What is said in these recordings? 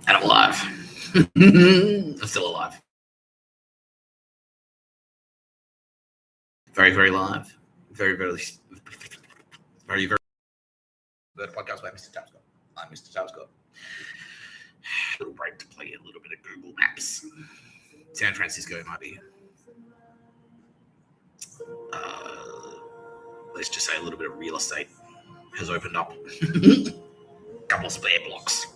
And I'm alive. I'm still alive. Very, very live. Very, very, very, very. The podcast by Mr. Tapscott. I'm Mr. Tapscott. Little break to play a little bit of Google Maps. San Francisco might be. Let's just say a little bit of real estate has opened up. Couple of spare blocks.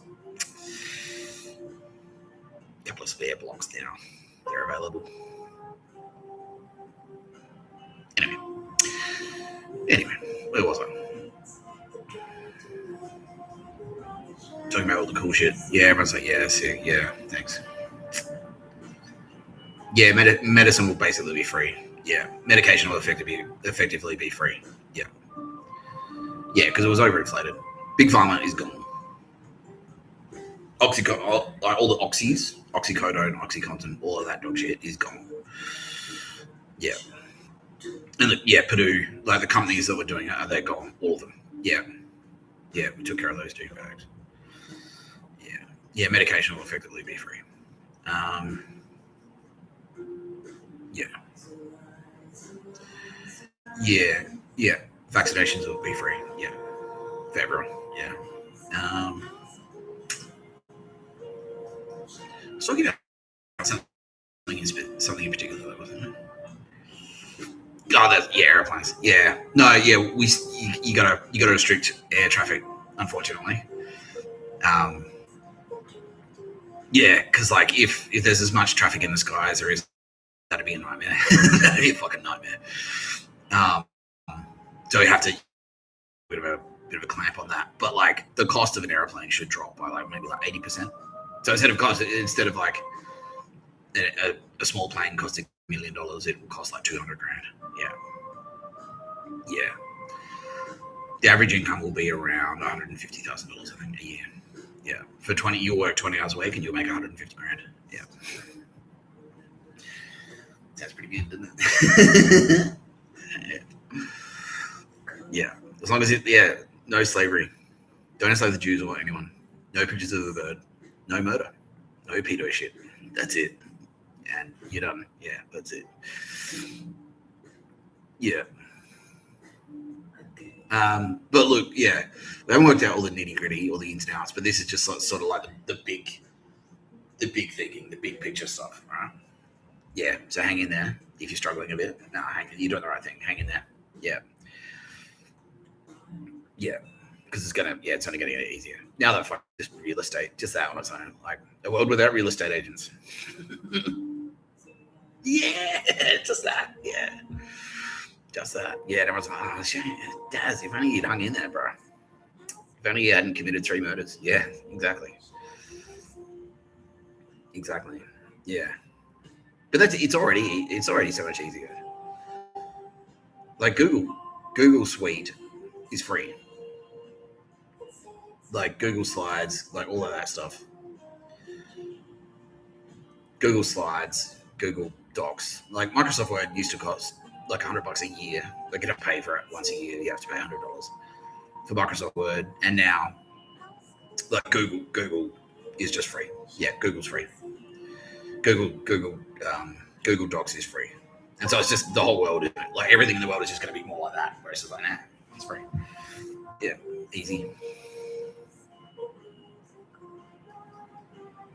Couple of spare blocks now. They're available. Anyway, where was I? Talking about all the cool shit. Yeah, everyone's like, yeah, thanks. Yeah, medicine will basically be free. Yeah, medication will effectively be free. Yeah, because it was overinflated. Big Pharma is gone. All the oxys, oxycodone, OxyContin, all of that dog shit is gone. Yeah. And Perun, like the companies that were doing it, they're gone. All of them. Yeah, we took care of those two bags. Yeah, medication will effectively be free. Yeah, vaccinations will be free. Yeah, for everyone. Yeah. Talking about something in particular, wasn't it? Oh, airplanes. Yeah, no, yeah, you gotta restrict air traffic, unfortunately. Yeah, because like if there's as much traffic in the sky as there is, that'd be a nightmare. That'd be a fucking nightmare. So you have to bit of a clamp on that. But like the cost of an airplane should drop by like maybe like 80%. So instead of like a small plane costing $1 million, it will cost like $200,000. Yeah. The average income will be around $150,000, I think, a year. Yeah. For 20, you'll work 20 hours a week and you'll make $150,000. Yeah. Sounds pretty good, doesn't it? Yeah. As long as no slavery. Don't enslave the Jews or anyone. No pictures of a bird. No murder. No pedo shit. That's it. And you're done. Yeah, that's it. Yeah. But look, we haven't worked out all the nitty gritty, all the ins and outs, but this is just sort of like the big thinking, the big picture stuff, right? Yeah. So hang in there if you're struggling a bit. No, you're doing the right thing. Hang in there. Yeah. Yeah. Because it's only going to get easier. Now that just real estate, just that on its own, like a world without real estate agents. Yeah, just that. Yeah. Just that. Yeah, and everyone's like, oh, shit, Daz, if only you'd hung in there, bro. If only you hadn't committed 3 murders. Yeah, exactly. Yeah. But it's already so much easier. Like Google Suite is free. Like Google Slides, like all of that stuff. Google Slides, Google Docs. Like Microsoft Word used to cost like $100 a year. Like you don't pay for it once a year. You have to pay $100 for Microsoft Word. And now, like Google is just free. Yeah, Google's free. Google Docs is free. And so it's just the whole world, like everything in the world is just going to be more like that. Where it's just like, nah, it's free. Yeah, easy.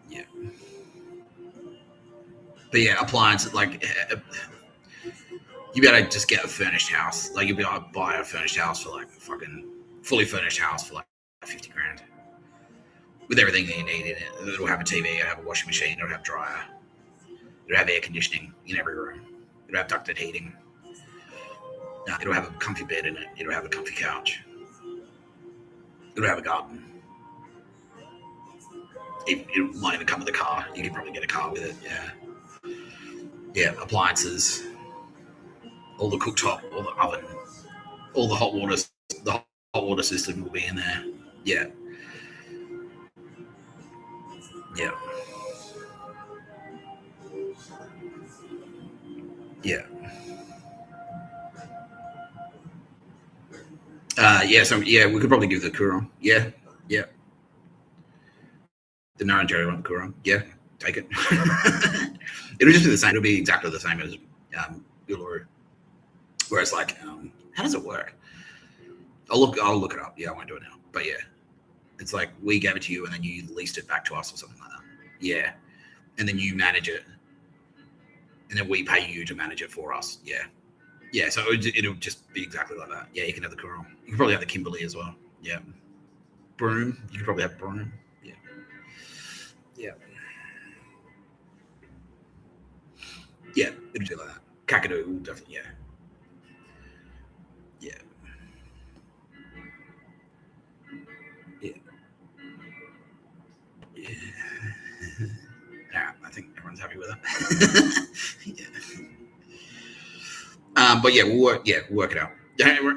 Yeah. But yeah, appliances, like you better just get a furnished house. Like you'll be able to buy a furnished house for like fucking fully furnished house for like $50,000 with everything that you need in it. It'll have a TV, it'll have a washing machine, it'll have a dryer, it'll have air conditioning in every room, it'll have ducted heating, it'll have a comfy bed in it, it'll have a comfy couch, it'll have a garden. It might even come with a car. You could probably get a car with it. Yeah, appliances, all the cooktop, all the oven, all the hot water. The hot water system will be in there. Yeah. So we could probably do the Perun. Yeah. The Narangeri on the Perun. Yeah, take it. It'll just be the same. It'll be exactly the same as Uluru. Whereas, like, how does it work? I'll look it up. Yeah, I won't do it now. But yeah, it's like we gave it to you and then you leased it back to us or something like that. Yeah, and then you manage it, and then we pay you to manage it for us. Yeah, yeah. So it'll just be exactly like that. Yeah, you can have the Perun. You can probably have the Kimberley as well. Yeah, Perun. You can probably have Perun. Yeah, yeah, yeah. It'll do like that. Kakadu will definitely. Yeah, yeah. Yeah. Yeah, I think everyone's happy with it. Yeah. But yeah, we'll work it out.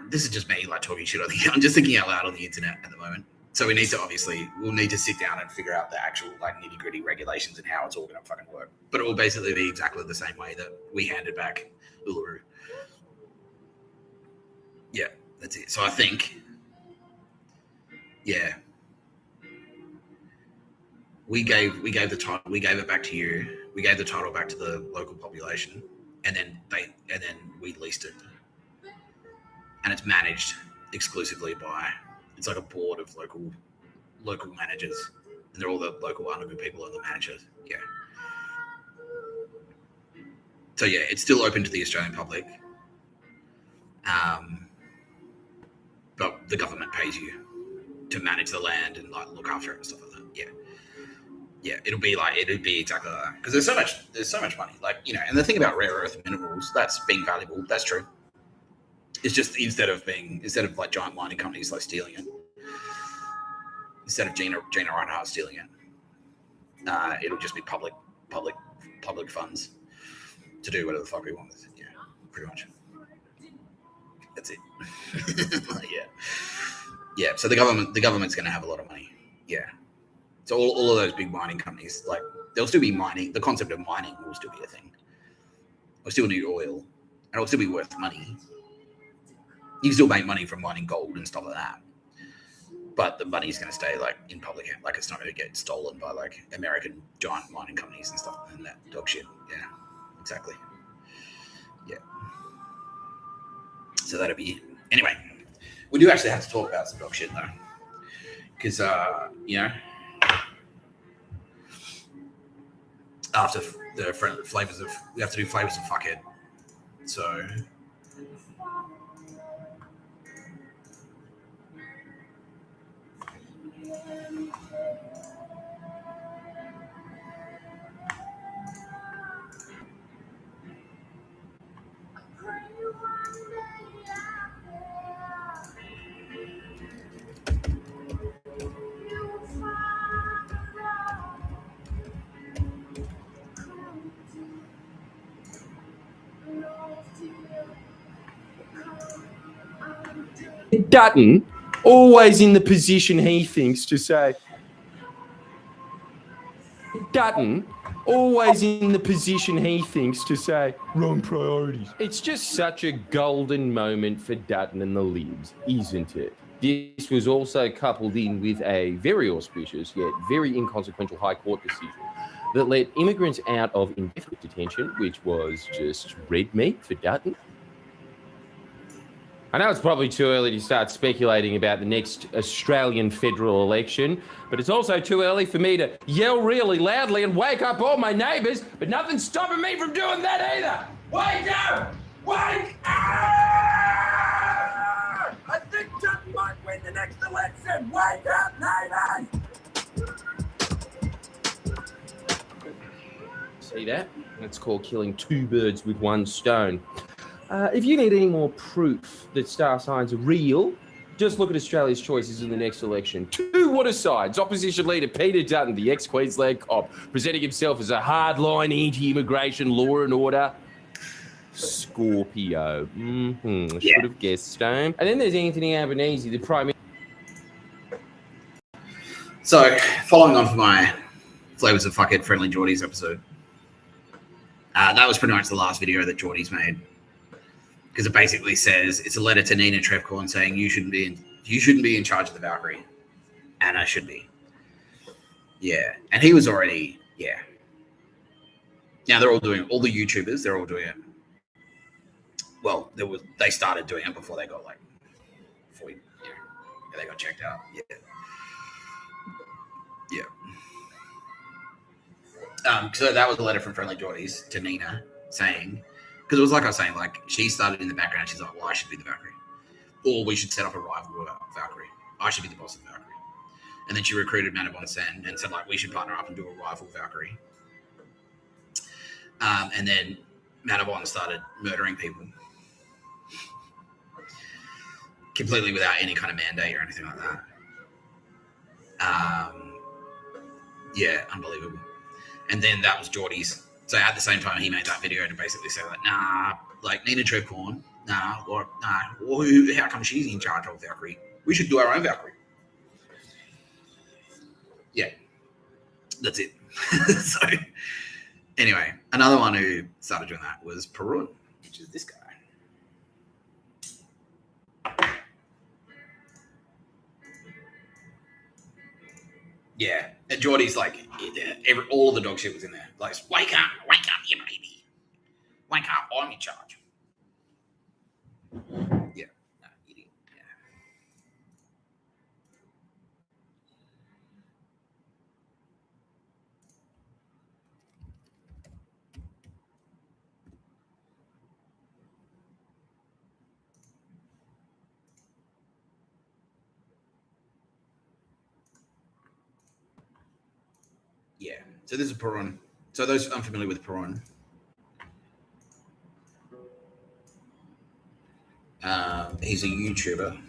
This is just me like talking shit on the. I'm just thinking out loud on the internet at the moment. So we'll need to sit down and figure out the actual like nitty gritty regulations and how it's all going to fucking work. But it will basically be exactly the same way that we handed back Uluru. Yeah, that's it. So I think, yeah. We gave the title. We gave it back to you. We gave the title back to the local population, and then we leased it, and it's managed exclusively by. It's like a board of local managers, and they're all the local Anagu people and the managers. Yeah. So yeah, it's still open to the Australian public, but the government pays you to manage the land and like look after it and stuff like that. Yeah. Yeah, it'll be exactly like that because there's so much money, like, you know. And the thing about rare earth minerals, that's being valuable. That's true. It's just instead of like giant mining companies like stealing it, instead of Gina Reinhardt stealing it, it'll just be public funds to do whatever the fuck we want with it. Yeah, pretty much. That's it. Yeah. So the government's going to have a lot of money. Yeah. So all of those big mining companies, like, they'll still be mining. The concept of mining will still be a thing. We'll still need oil, and it'll still be worth money. You can still make money from mining gold and stuff like that, but the money's going to stay like in public hand. Like, it's not going to get stolen by like American giant mining companies and stuff and that dog shit. Yeah, exactly. Yeah. So that'll be anyway. We do actually have to talk about some dog shit though, because you know. After the flavors of, we have to do flavors of fuckhead. So Dutton, always in the position he thinks to say. Dutton, always in the position he thinks to say, wrong priorities. It's just such a golden moment for Dutton and the Libs, isn't it? This was also coupled in with a very auspicious yet very inconsequential High Court decision that let immigrants out of indefinite detention, which was just red meat for Dutton. I know it's probably too early to start speculating about the next Australian federal election, but it's also too early for me to yell really loudly and wake up all my neighbours, but nothing's stopping me from doing that either. Wake up! Wake up! I think Dutton might win the next election. Wake up, neighbours! See that? That's called killing two birds with one stone. If you need any more proof that star signs are real, just look at Australia's choices in the next election. Two water sides. Opposition leader Peter Dutton, the ex-Queensland cop, presenting himself as a hardline anti-immigration law and order Scorpio. I should have guessed Stone. And then there's Anthony Albanese, the Prime Minister. So, following on from my Flavours of Fuckhead Friendly Geordies episode, that was pretty much the last video that Geordie's made. Because it basically says, it's a letter to Nina Trepcorn saying you shouldn't be in charge of the Valkyrie, and I should be. Yeah, and he was already Now they're all doing all the YouTubers. They're all doing it. Well, they started doing it before they got they got checked out. So that was a letter from Friendly Geordies to Nina saying, because it was like I was saying, like she started in the background. She's like, well, I should be the Valkyrie, or we should set up a rival Valkyrie. I should be the boss of the Valkyrie. And then she recruited Manabon Sen and said, like, we should partner up and do a rival Valkyrie. And then Manabon started murdering people completely without any kind of mandate or anything like that. Unbelievable. And then that was Geordie's. So at the same time, he made that video to basically say, like, nah, like Nina Trecorn, nah, or nah, well, how come she's in charge of Valkyrie? We should do our own Valkyrie. Yeah, that's it. So anyway, another one who started doing that was Perun, which is this guy. Yeah, and Geordie's like, all of the dog shit was in there. Like, wake up, you baby. Wake up, I'm in charge. Yeah, no, idiot. Yeah, so this is Perun. So those unfamiliar with Perun, he's a YouTuber.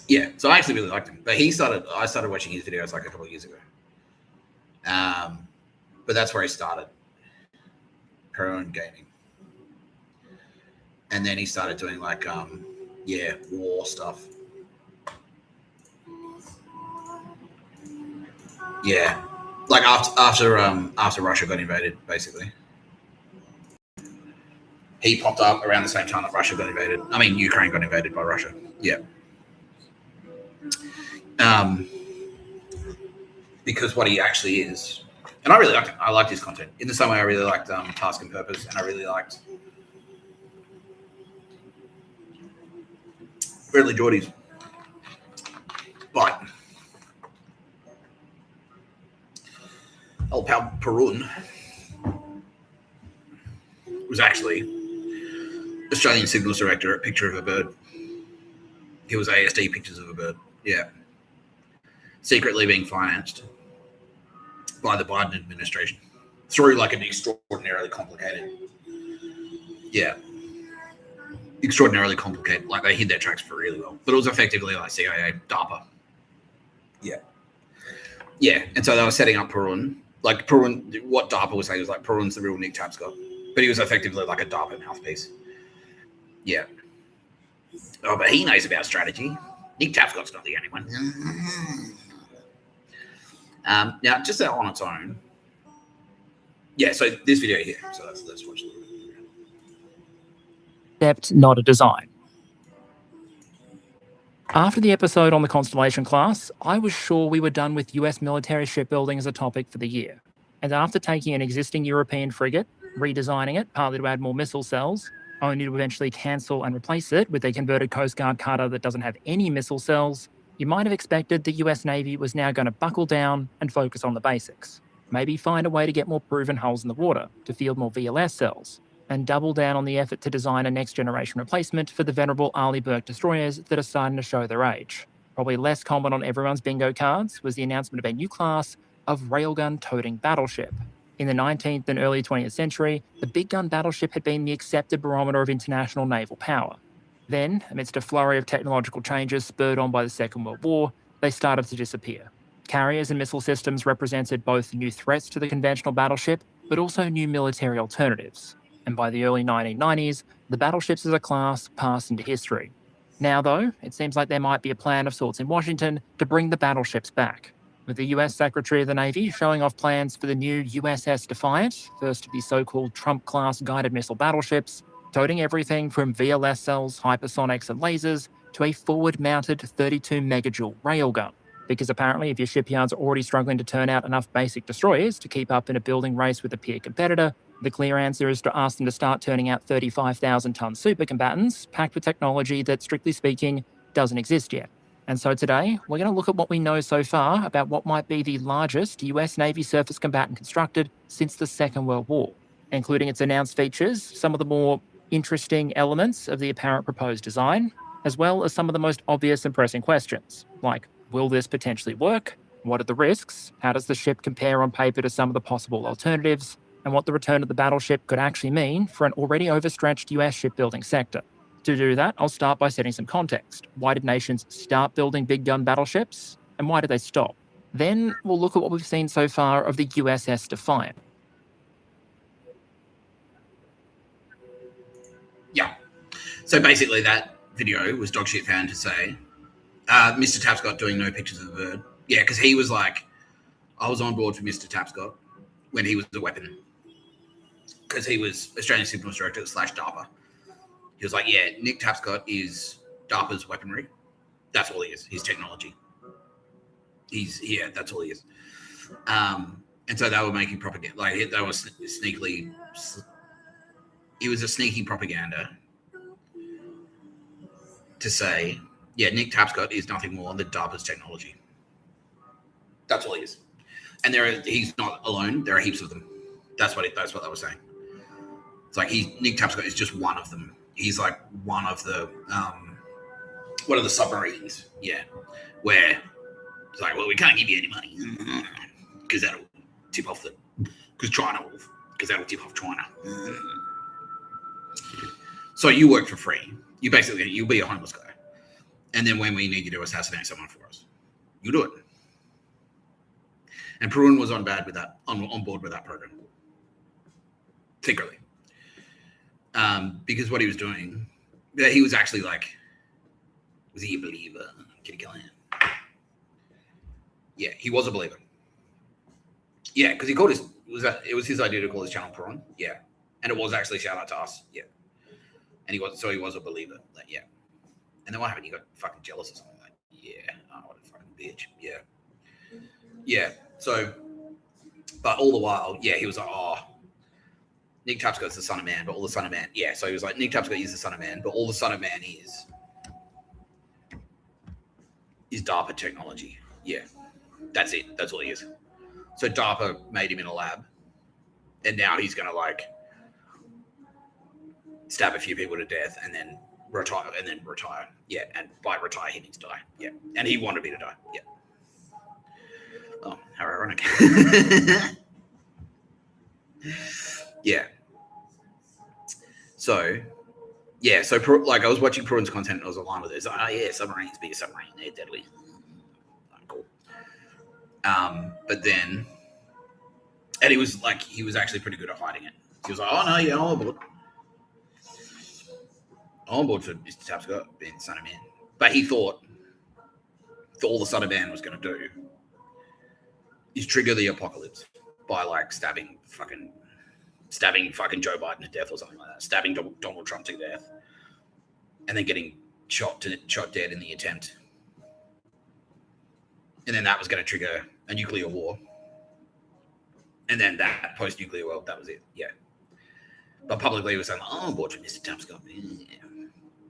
Yeah, so I actually really liked him. But I started watching his videos like a couple of years ago. But that's where he started. Perun gaming. And then he started doing like war stuff. Yeah. Like after Russia got invaded, basically. He popped up around the same time that Russia got invaded. I mean, Ukraine got invaded by Russia. Yeah. Because what he actually is, and I really liked him. I liked his content. In the same way I really liked Task and Purpose, and I really liked Friendly Geordies. But old pal Perun was actually Australian Signals Director at Picture of a Bird. He was ASD Pictures of a Bird. Yeah. Secretly being financed by the Biden administration through like an extraordinarily complicated. Yeah. Extraordinarily complicated. Like they hid their tracks for really well. But it was effectively like CIA, DARPA. Yeah. Yeah. And so they were setting up Perun. Like Perun, what DARPA was saying was like Perun's the real Nick Tapscott. But he was effectively like a DARPA mouthpiece. Yeah. Oh, but he knows about strategy. Nick Tapscott's not the only one. Now, just that on its own. Yeah, so this video here. So let's watch it. Concept, not a design. After the episode on the Constellation class, I was sure we were done with US military shipbuilding as a topic for the year. And after taking an existing European frigate, redesigning it partly to add more missile cells, only to eventually cancel and replace it with a converted Coast Guard cutter that doesn't have any missile cells, you might have expected the US Navy was now going to buckle down and focus on the basics. Maybe find a way to get more proven hulls in the water to field more VLS cells, and double down on the effort to design a next-generation replacement for the venerable Arleigh Burke destroyers that are starting to show their age. Probably less common on everyone's bingo cards was the announcement of a new class of railgun-toting battleship. In the 19th and early 20th century, the big gun battleship had been the accepted barometer of international naval power. Then, amidst a flurry of technological changes spurred on by the Second World War, they started to disappear. Carriers and missile systems represented both new threats to the conventional battleship, but also new military alternatives. And by the early 1990s, the battleships as a class passed into history. Now, though, it seems like there might be a plan of sorts in Washington to bring the battleships back, with the US Secretary of the Navy showing off plans for the new USS Defiant, first of the so-called Trump-class guided missile battleships, toting everything from VLS cells, hypersonics and lasers to a forward-mounted 32-megajoule railgun. Because apparently if your shipyards are already struggling to turn out enough basic destroyers to keep up in a building race with a peer competitor, the clear answer is to ask them to start turning out 35,000-ton supercombatants packed with technology that, strictly speaking, doesn't exist yet. And so today, we're going to look at what we know so far about what might be the largest US Navy surface combatant constructed since the Second World War, including its announced features, some of the more interesting elements of the apparent proposed design, as well as some of the most obvious and pressing questions, like, will this potentially work? What are the risks? How does the ship compare on paper to some of the possible alternatives? And what the return of the battleship could actually mean for an already overstretched US shipbuilding sector. To do that, I'll start by setting some context. Why did nations start building big gun battleships? And why did they stop? Then we'll look at what we've seen so far of the USS Defiant. Yeah. So basically that video was dogshit fan to say, Mr. Tapscott doing no pictures of the bird. Yeah, because he was like, I was on board for Mr. Tapscott when he was a weapon. Because he was Australian Signals Director / DARPA. He was like, yeah, Nick Tapscott is DARPA's weaponry. That's all he is. He's technology. That's all he is. And so they were making propaganda. Like, they were sneakily... It was a sneaky propaganda to say, yeah, Nick Tapscott is nothing more than DARPA's technology. That's all he is. And he's not alone. There are heaps of them. That's what they were saying. It's like Nick Tapscott is just one of them. He's like one of the one of the submarines, where it's like, well, we can't give you any money because that'll tip off because that'll tip off China. So you work for free. You'll be a homeless guy. And then when we need you to assassinate someone for us, you do it. And Perun was on board with that program. Secretly. Because what he was doing, he was actually like, was he a believer? Kitty Callahan. Yeah, he was a believer. Yeah, because he called it was his idea to call his channel Perun. Yeah. And it was actually shout out to us. Yeah. And he was a believer. Like, yeah. And then what happened? He got fucking jealous or something. Like, yeah, oh, what a fucking bitch. Yeah. Yeah. So, but all the while, yeah, he was like, oh, Nick Tapscott's the son of man, but all the son of man. Yeah. So he was like, Nick Tapscott is the son of man, but all the son of man is DARPA technology. Yeah. That's it. That's all he is. So DARPA made him in a lab. And now he's going to like stab a few people to death and then retire. Yeah. And by retire, he needs to die. Yeah. And he wanted me to die. Yeah. Oh, how ironic. Yeah. So, yeah. So, like, I was watching Perun's content and I was aligned with it. It's like, oh, yeah, submarines, be a submarine. They're deadly. Cool. But then, and he was actually pretty good at hiding it. He was like, oh, no, yeah, I'm on board. I'm on board for Mr. Tapscott being the son of man. But he thought all the son of man was going to do is trigger the apocalypse by like stabbing fucking Joe Biden to death or something like that, stabbing Donald Trump to death, and then getting shot dead in the attempt. And then that was going to trigger a nuclear war. And then that post-nuclear world, that was it. Yeah. But publicly, he was saying, oh, I'm bored for Mr. Tapscott.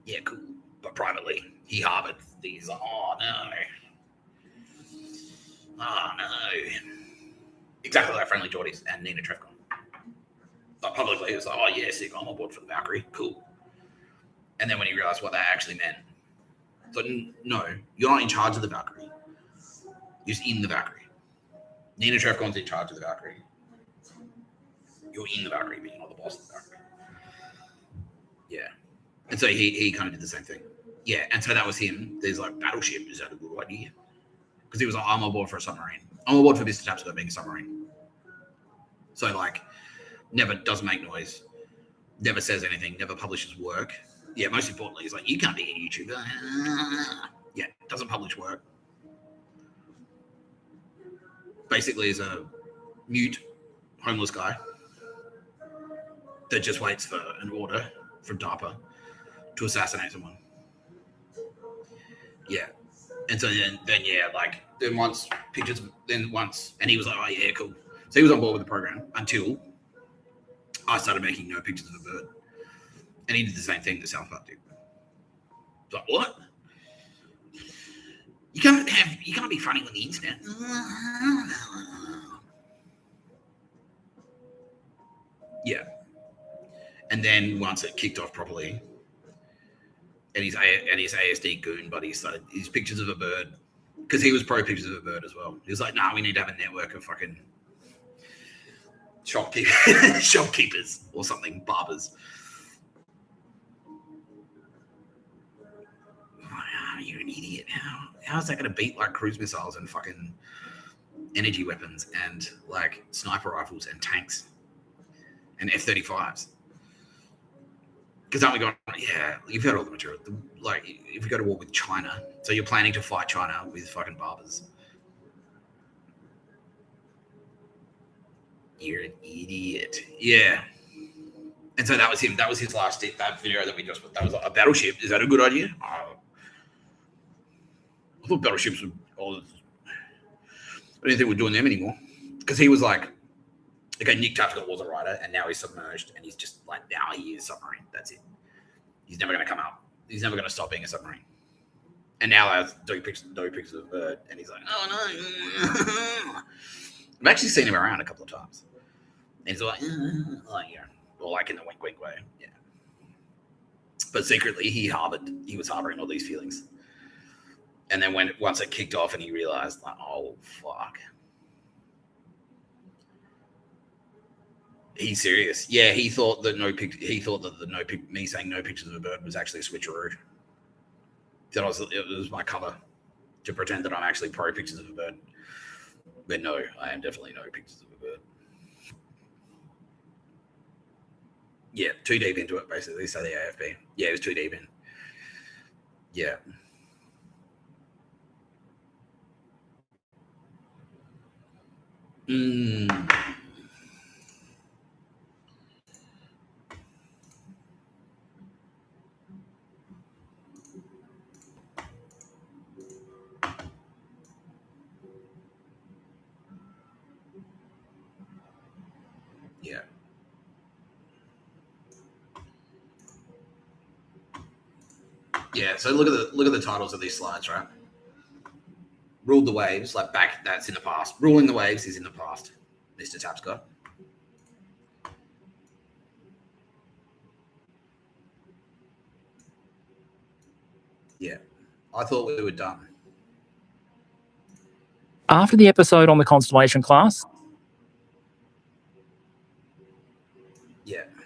Yeah, cool. But privately, he harbored these, oh, no. Oh, no. Exactly like Friendly Geordies and Nina Trefcon. But publicly, he was like, oh, yeah, sick, I'm on board for the Valkyrie. Cool. And then when he realized what that actually meant, it's like, no, you're not in charge of the Valkyrie. You're just in the Valkyrie. Nina Trefcon's in charge of the Valkyrie. You're in the Valkyrie, but you're not the boss of the Valkyrie. Yeah. And so he kind of did the same thing. Yeah. And so that was him. There's like, battleship, is that a good idea? Because he was like, I'm on board for a submarine. I'm on board for Mr. Tapscott being a submarine. So like, never does make noise, never says anything, never publishes work, Yeah, most importantly, he's like, you can't be a YouTuber. Yeah, doesn't publish work. Basically, is a mute, homeless guy that just waits for an order from DARPA to assassinate someone. Yeah. And so then yeah, like, then once, and he was like, oh, yeah, cool. So he was on board with the program until I started making no pictures of a bird. And he did the same thing that South Park did. It's like, what? You can't be funny on the internet. Yeah. And then once it kicked off properly, and his ASD goon buddy started his pictures of a bird, because he was pro pictures of a bird as well. He was like, nah, we need to have a network of fucking shopkeepers or something, barbers. Oh, you're an idiot. How is that going to beat like cruise missiles and fucking energy weapons and like sniper rifles and tanks and F-35s? Because aren't we going, yeah, you've heard all the material. Like, if we go to war with China, so you're planning to fight China with fucking barbers. You're an idiot. Yeah. And so that was him. That was his last that video that we just, that was like, a battleship. Is that a good idea? I thought battleships were all, I didn't think we're doing them anymore. Because he was like, okay, Nick Tapscott was a writer, and now he's submerged, and he's just like, now he is submarine. That's it. He's never going to come up. He's never going to stop being a submarine. And now I was doing pictures of a bird, and he's like, oh no. I've actually seen him around a couple of times. And he's like yeah, or like in the wink wink way, yeah. But secretly, he was harboring all these feelings. And then once it kicked off, and he realized, like, oh fuck. He's serious. Yeah, he thought that me saying no pictures of a bird was actually a switcheroo. That it was my cover to pretend that I'm actually pro pictures of a bird. But no, I am definitely no pictures of a bird. Yeah, too deep into it, basically, so the AFP. Yeah, it was too deep in. Yeah. Yeah. Yeah, so look at the titles of these slides, right? Ruled the waves, like back, that's in the past. Ruling the waves is in the past, Mr. Tapscott. Yeah, I thought we were done. After the episode on the Constellation class,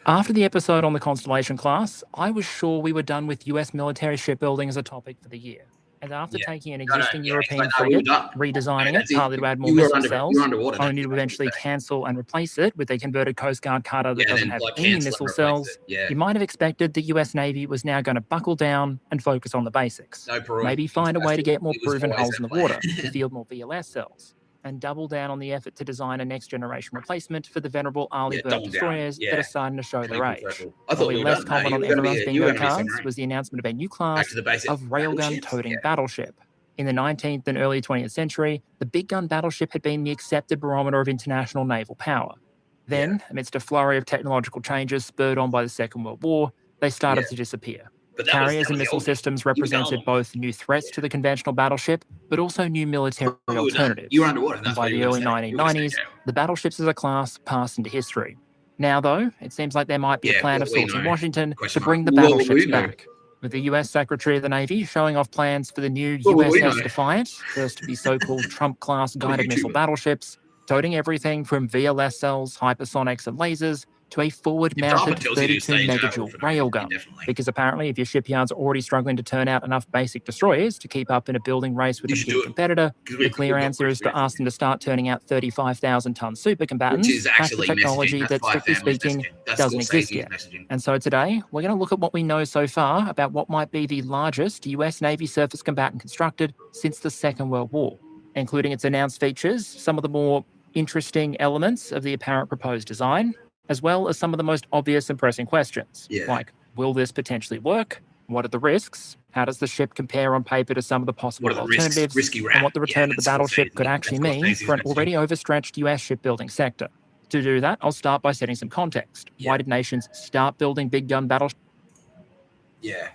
After the episode on the Constellation class, I was sure we were done with US military shipbuilding as a topic for the year. And after taking an existing European frigate, redesigning it partly to add more missile cells, only to eventually cancel and replace it with a converted Coast Guard cutter that doesn't have any missile cells, you might have expected the US Navy was now going to buckle down and focus on the basics. Maybe find a way to get more proven holes in the water, to field more VLS cells, and double down on the effort to design a next-generation replacement for the venerable Arleigh Burke destroyers that are starting to show their age. Probably less common on everyone's bingo cards was the announcement of a new class of railgun-toting battleship. In the 19th and early 20th century, the big gun battleship had been the accepted barometer of international naval power. Then, amidst a flurry of technological changes spurred on by the Second World War, they started to disappear. Carriers and missile systems represented both new threats to the conventional battleship, but also new military alternatives. And by the early 1990s, the battleships as a class passed into history. Now, though, it seems like there might be a plan of sorts in Washington to bring the battleships back, with the US Secretary of the Navy showing off plans for the new USS Defiant, first of the so-called Trump-class guided missile battleships, toting everything from VLS cells, hypersonics, and lasers to a forward-mounted 32 megajoule railgun. Because apparently, if your shipyards are already struggling to turn out enough basic destroyers to keep up in a building race with a peer competitor, the clear answer is to ask them to start turning out 35,000-ton super combatants. Which is actually technology that, strictly speaking, doesn't exist yet. And so today, we're going to look at what we know so far about what might be the largest US Navy surface combatant constructed since the Second World War, including its announced features, some of the more interesting elements of the apparent proposed design, as well as some of the most obvious and pressing questions, like, will this potentially work? What are the risks? How does the ship compare on paper to some of the possible alternatives? And what the return of the battleship could actually mean for an already overstretched US shipbuilding sector. To do that, I'll start by setting some context. Why did nations start building big gun battleships? Yeah.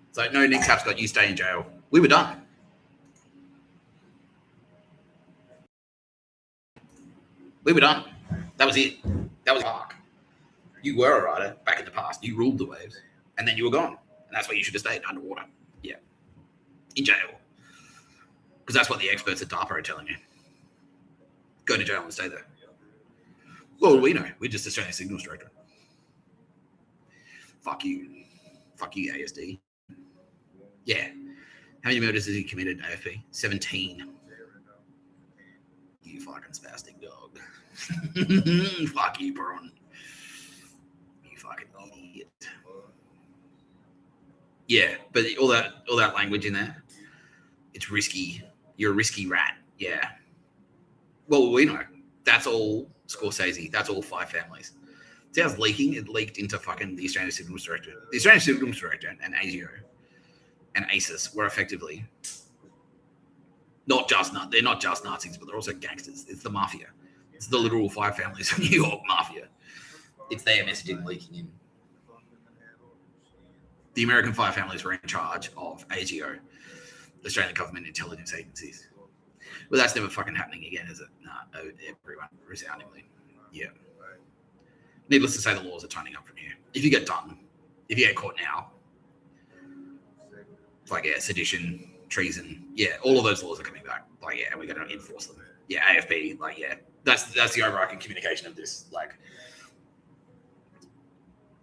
It's like, no, Nick Tapscott, you stay in jail. We were done. We were done. That was it. That was arc. You were a writer back in the past. You ruled the waves. And then you were gone. And that's where you should have stayed, underwater. Yeah. In jail. Because that's what the experts at DARPA are telling you. Go to jail and stay there. Well, we know. We're just Australian Signals Director. Fuck you. Fuck you, ASD. Yeah. How many murders has he committed, AFP? 17. You fucking spastic dog. Fuck you, Perun. You fucking idiot. Yeah, but all that language in there, it's risky. You're a risky rat. Yeah. Well, we know. That's all Scorsese. That's all 5 families. See how it's leaking? It leaked into fucking the Australian Signals Director. The Australian Signals Director and ASIO and ACIS were effectively they're not just Nazis, but they're also gangsters. It's the mafia. It's the literal 5 families of New York mafia. It's their messaging leaking in. The American 5 families were in charge of ASIO, the Australian government intelligence agencies. Well, that's never fucking happening again, is it? No, everyone, resoundingly. Yeah. Needless to say, the laws are tightening up from here. If you get caught now, like, sedition, treason, all of those laws are coming back. Like, we're going to enforce them. Yeah, AFP, like, that's the overarching communication of this. Like,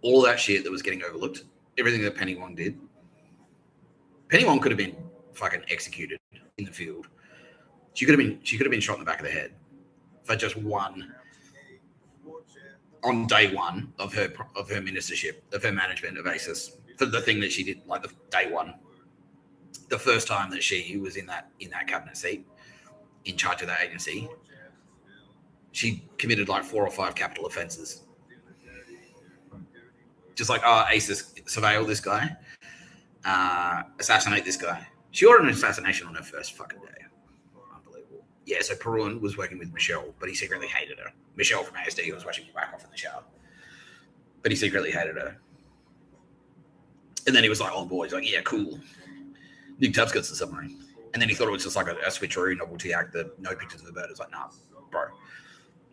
all that shit that was getting overlooked, everything that Penny Wong did. Penny Wong could have been fucking executed in the field. She could have been shot in the back of the head for just one, on day one of her ministership, of her management of ACIS, for the thing that she did, like, the day one, the first time that she was in that cabinet seat, in charge of that agency. She committed like 4 or 5 capital offenses. Just like, ACIS, surveil this guy, assassinate this guy. She ordered an assassination on her first fucking day. Unbelievable. Yeah, so Perun was working with Michelle, but he secretly hated her. Michelle from ASD, who was watching me whack off in the shower. But he secretly hated her. And then he was like on board. He's like, yeah, cool. Nick Tapscott's the submarine. And then he thought it was just like a switcheroo novelty act that no pictures of the bird. It's like, nah, bro.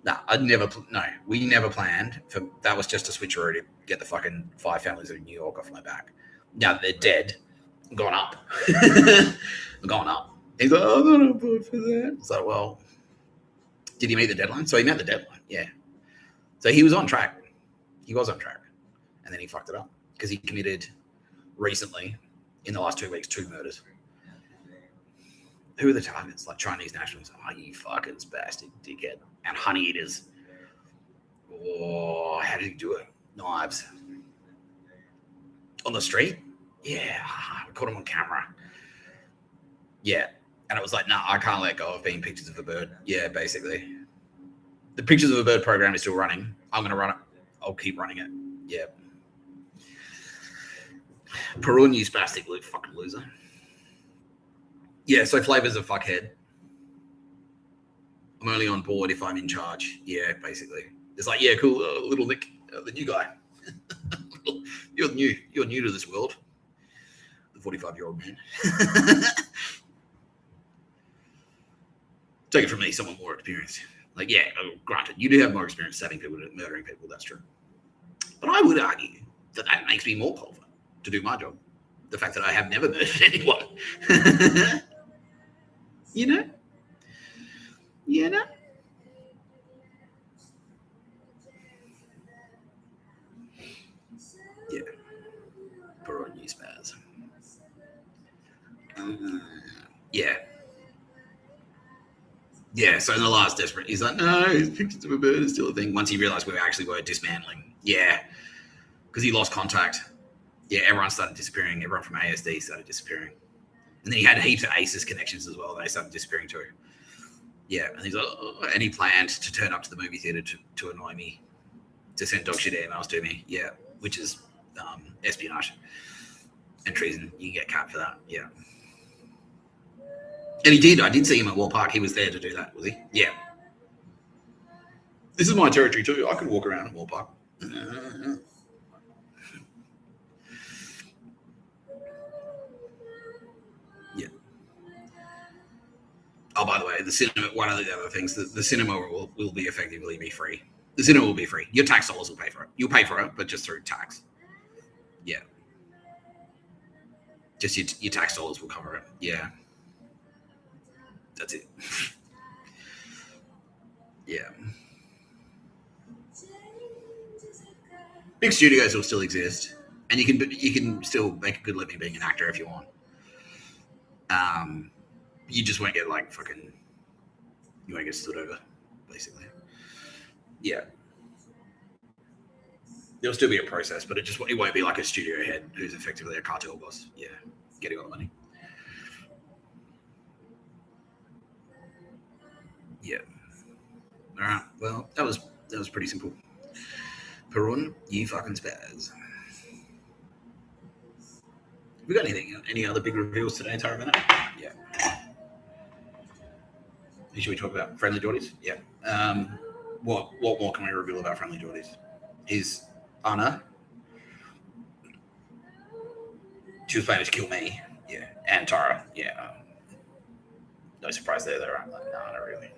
Nah, we never planned for that. Was just a switcheroo to get the fucking 5 families of New York off my back. Now they're dead, gone up, gone up. He's like, I'm not on board for that. It's like, well, did he meet the deadline? So he met the deadline, yeah. So he was on track. He was on track, and then he fucked it up because he committed recently, in the last 2 weeks, 2 murders. Who are the targets? Like Chinese nationals. Oh, you fucking spastic dickhead. And honey eaters. Oh, how did he do it? Knives. On the street? Yeah. I caught him on camera. Yeah. And it was like, nah, I can't let go of being pictures of a bird. Yeah, basically. The pictures of a bird program is still running. I'm going to run it. I'll keep running it. Yeah. Perun, you spastic fucking loser. Yeah, so Flavours of Fuckhead. I'm only on board if I'm in charge. Yeah, basically. It's like, yeah, cool, little Nick, the new guy. You're new to this world. The 45-year-old man. Take it from me, someone more experienced. Like, yeah, granted, you do have more experience stabbing people and murdering people, that's true. But I would argue that makes me more qualified to do my job. The fact that I have never murdered anyone. You know? Yeah. Yeah, so in the last Desperate, he's like, no, his pictures of a bird is still a thing. Once he realized we actually were dismantling. Yeah, because he lost contact. Yeah, everyone started disappearing. Everyone from ASD started disappearing. And then he had heaps of ACES connections as well. They started disappearing too. Yeah, and he's like, and he planned to turn up to the movie theater to annoy me, to send dog shit emails to me. Yeah, which is espionage and treason. You can get capped for that. Yeah. And he did. I did see him at Wall Park. He was there to do that, was he? Yeah. This is my territory too. I could walk around at Wall Park. Yeah. Oh, by the way, the cinema. One of the other things, the cinema will be effectively be free. The cinema will be free. Your tax dollars will pay for it. You'll pay for it, but just through tax. Yeah. Just your tax dollars will cover it. Yeah. That's it. Yeah. Big studios will still exist, and you can still make a good living being an actor if you want. You just won't get like fucking. You won't get stood over, basically. Yeah. There'll still be a process, but it won't be like a studio head who's effectively a cartel boss. Yeah, getting all the money. Yeah. All right. Well, that was pretty simple. Perun, you fucking spaz. We got any other big reveals today, Tara? Yeah. Should we talk about Friendly Geordies? Yeah. What more can we reveal about Friendly Geordies? Is Anna. She was planning to kill me. Yeah. And Tara. Yeah. No surprise there, though, right? Like, no, not really.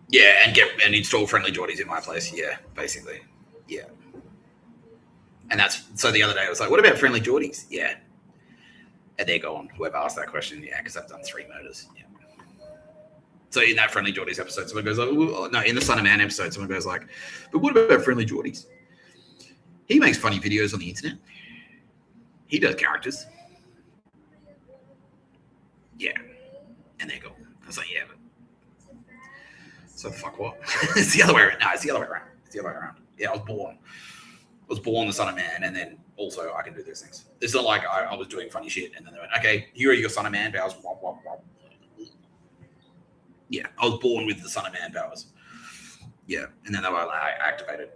Yeah, and install Friendly Geordies in my place. Yeah, basically. Yeah. And so the other day I was like, what about Friendly Geordies? Yeah. And they're gone. Whoever asked that question, yeah, because I've done 3 murders. Yeah. So in that Friendly Geordies episode, someone goes, no, in the Son of Man episode, someone goes like, but what about Friendly Geordies? He makes funny videos on the internet. He does characters. Yeah. And they're gone. I was like, yeah, but so fuck what? It's the other way around. No, it's the other way around. Yeah, I was born the Son of Man, and then also I can do those things. It's not like I was doing funny shit, and then they went, okay, here are your Son of Man powers. Wop, wop, wop. Yeah, I was born with the Son of Man powers. Yeah, and then they were like, activated.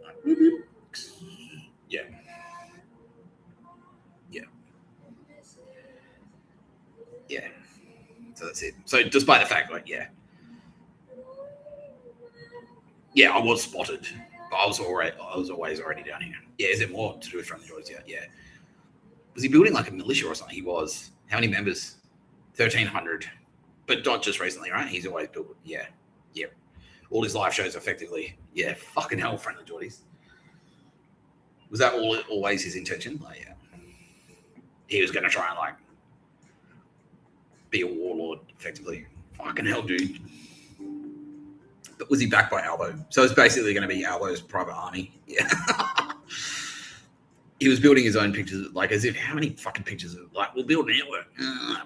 Yeah. Yeah. Yeah. So that's it. So despite the fact, like, yeah, I was spotted, but I was always already down here. Yeah, is it more to do with Friendly Geordies? Yeah. Was he building like a militia or something? He was. How many members? 1,300. But not just recently, right? He's always built. Yeah. All his live shows effectively. Yeah, fucking hell, Friendly Geordies. Was that always his intention? Like, yeah. He was going to try and like be a warlord effectively. Fucking hell, dude. But was he backed by Albo? So it's basically going to be Albo's private army. Yeah. He was building his own pictures, like as if, how many fucking pictures of, like, we'll build a network.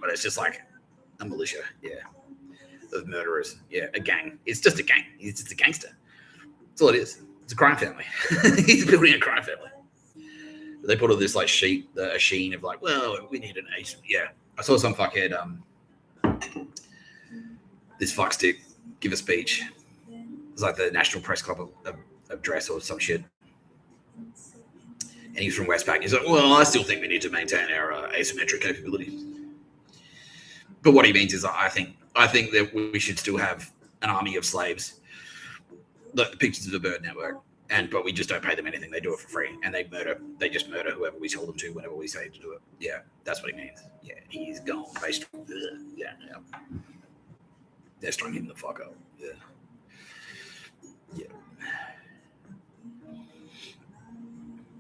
But it's just like a militia, yeah, of murderers. Yeah, a gang. It's just a gang. He's just a gangster. That's all it is. It's a crime family. He's building a crime family. They put all this like a sheen of like, well, we need an agent. Yeah. I saw some fuckhead, this fuckstick give a speech. It's like the National Press Club of dress or some shit. And he's from Westpac. He's like, well, I still think we need to maintain our asymmetric capabilities. But what he means is, I think that we should still have an army of slaves, like the Pictures of the Bird Network, but we just don't pay them anything. They do it for free, and they just murder whoever we tell them to whenever we say to do it. Yeah, that's what he means. Yeah, he's gone. Yeah. They're strung him the fuck up. Yeah.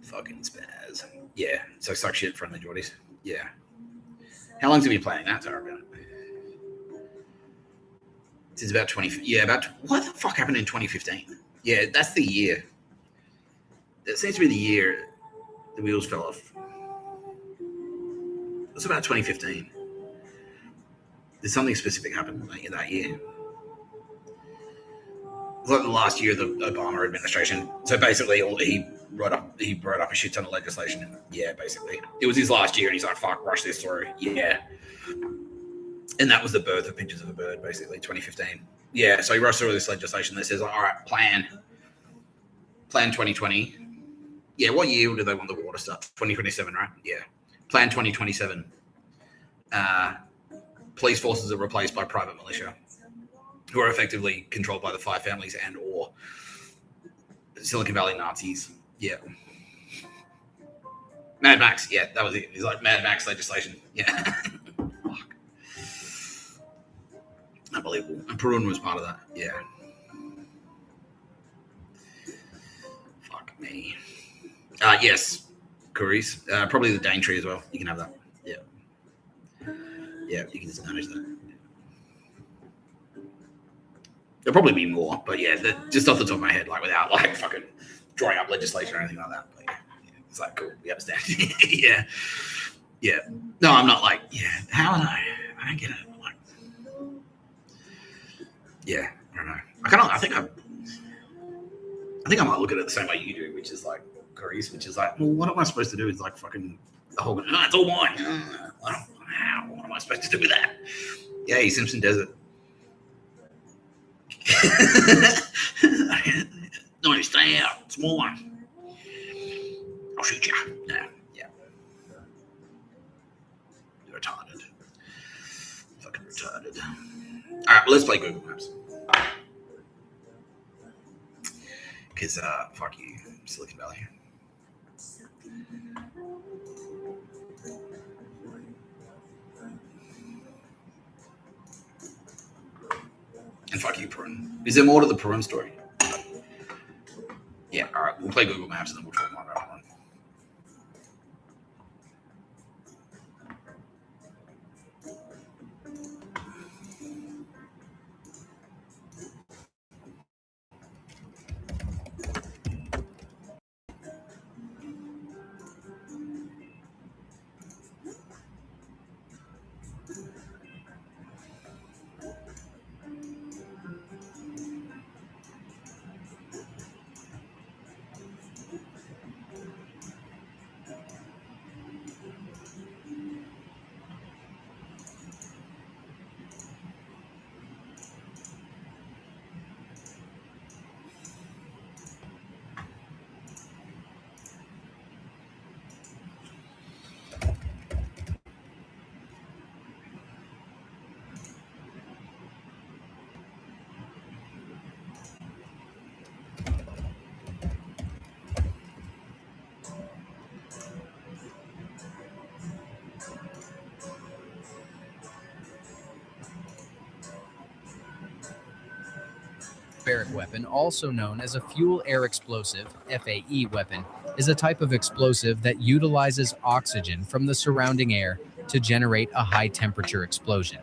Fucking spaz. Yeah. So suck shit, Friendly Geordies. Yeah. How long's he been playing that, Tara? Since about 20. Yeah, what the fuck happened in 2015? Yeah, that's the year. That seems to be the year the wheels fell off. was about 2015. Did something specific happen in that year? It was like the last year of the Obama administration. So basically, he wrote up a shit ton of legislation. Yeah, basically, it was his last year, and he's like, "Fuck, rush this through." Yeah, and that was the birth of Pictures of a Bird, basically, 2015. Yeah, so he rushed through this legislation that says, "All right, plan 2020." Yeah, what year do they want the war to start? 2027, right? Yeah, plan 2027. Police forces are replaced by private militia, who are effectively controlled by the five families and or Silicon Valley Nazis. Yeah. Mad Max. Yeah, that was it. He's like Mad Max legislation. Yeah. Fuck. Unbelievable. And Perun was part of that. Yeah. Fuck me. Yes. Curries. Probably the Daintree as well. You can have that. Yeah. Yeah, you can just manage that. There'll probably be more, but yeah, just off the top of my head, like without like fucking drawing up legislation or anything like that. But yeah, it's like cool, we understand. Yeah, yeah. No, I'm not like How would I don't get it. Like, yeah, I don't know. I think I might look at it the same way you do, which is like Greece, which is like, well, what am I supposed to do? Is like fucking the whole. No, it's all mine. What am I supposed to do with that? Yeah, Simpson Desert. No, stay out. It's mine. I'll shoot you. Yeah. You're retarded. Fucking retarded. All right, let's play Google Maps. Because, fuck you, Silicon Valley. And fuck you, Perun. Is there more to the Perun story? Yeah, all right. We'll play Google Maps and then we'll talk more about one. Barrack weapon, also known as a fuel air explosive, FAE weapon, is a type of explosive that utilizes oxygen from the surrounding air to generate a high temperature explosion.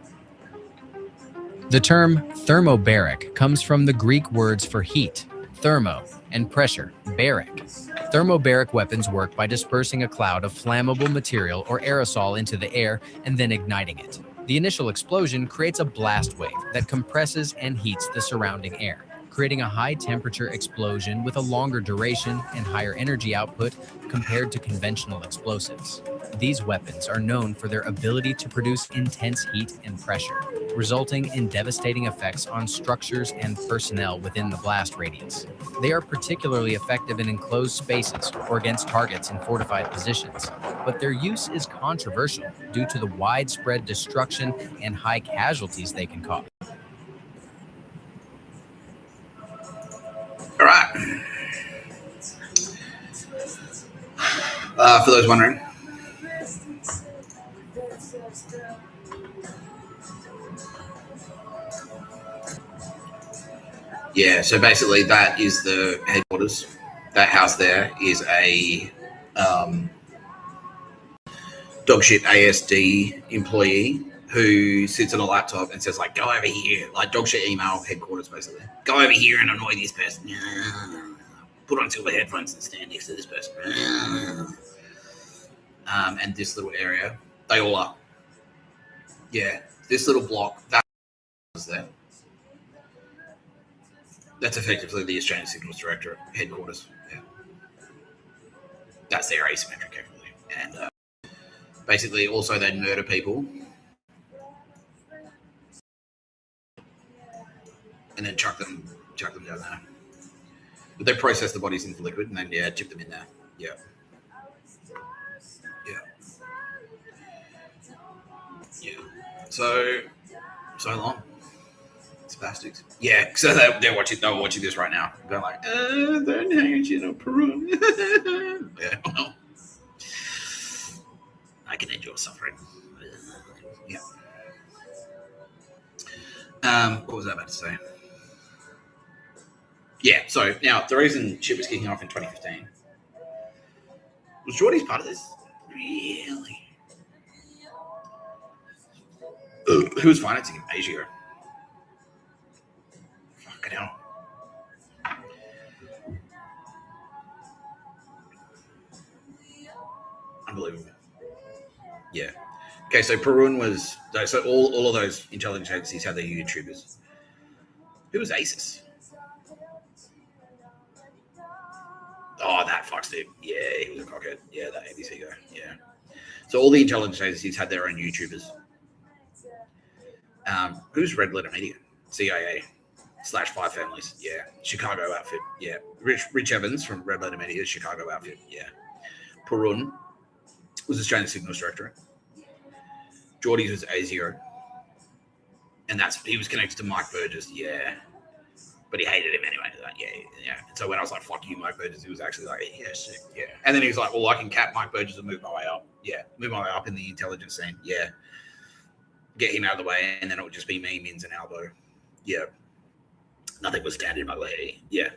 The term thermobaric comes from the Greek words for heat, thermo, and pressure, baric. Thermobaric weapons work by dispersing a cloud of flammable material or aerosol into the air and then igniting it. The initial explosion creates a blast wave that compresses and heats the surrounding air, creating a high temperature explosion with a longer duration and higher energy output compared to conventional explosives. These weapons are known for their ability to produce intense heat and pressure, resulting in devastating effects on structures and personnel within the blast radius. They are particularly effective in enclosed spaces or against targets in fortified positions, but their use is controversial due to the widespread destruction and high casualties they can cause. All right. For those wondering, yeah, so basically that is the headquarters. That house there is a dogshit ASD employee who sits on a laptop and says, like, go over here, like dogshit email headquarters, basically. Go over here and annoy this person. Put on silver headphones and stand next to this person. And this little area They all are. Yeah, this little block, that was there. That's effectively the Australian Signals Directorate headquarters. Yeah. That's their asymmetric capability. And basically, also, they murder people and then chuck them down there. But they process the bodies into liquid and then, chip them in there. Yeah. So long. Spastics. Yeah, so they're watching this right now. They're like, don't hang shit on Perun. Yeah, well, I can endure suffering. Yeah. What was I about to say? Yeah, so now the reason shit was kicking off in 2015 was Geordie's part of this. Really? Who was financing him? Asia. Fucking hell. Unbelievable. Yeah. Okay, so Perun was... So all of those intelligence agencies had their YouTubers. Who was ASIS? Oh, that fucks dude. Yeah, he was a cockhead. Yeah, that ABC guy. Yeah. So all the intelligence agencies had their own YouTubers. Who's Red Letter Media? CIA / Five Families. Yeah. Chicago outfit. Yeah. Rich Evans from Red Letter Media, Chicago outfit. Yeah. Perun was Australian Signals Directorate. Geordie's was A0. And he was connected to Mike Burgess. Yeah. But he hated him anyway. Like, yeah. And so when I was like, fuck you, Mike Burgess, he was actually like, yeah, sick. Yeah. And then he was like, well, I can cap Mike Burgess and move my way up. Yeah. Move my way up in the intelligence scene. Yeah. Get him out of the way, and then it would just be me, Mins, and Albo. Yeah. Nothing was standing in my way. Yeah.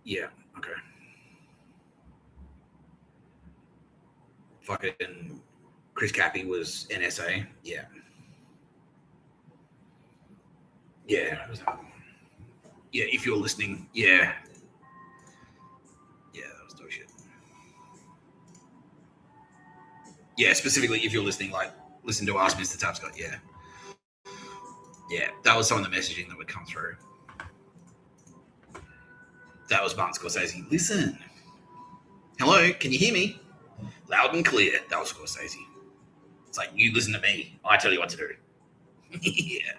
Yeah. Okay. Fucking Chris Cappy was NSA. Yeah. Yeah. Yeah, if you're listening. Yeah. Yeah, that was dope shit. Yeah, specifically if you're listening, like, listen to Ask Mr. Tapscott. Yeah. Yeah, that was some of the messaging that would come through. That was Martin Scorsese. Listen. Hello, can you hear me? Loud and clear. That was Scorsese. It's like, you listen to me. I tell you what to do. Yeah.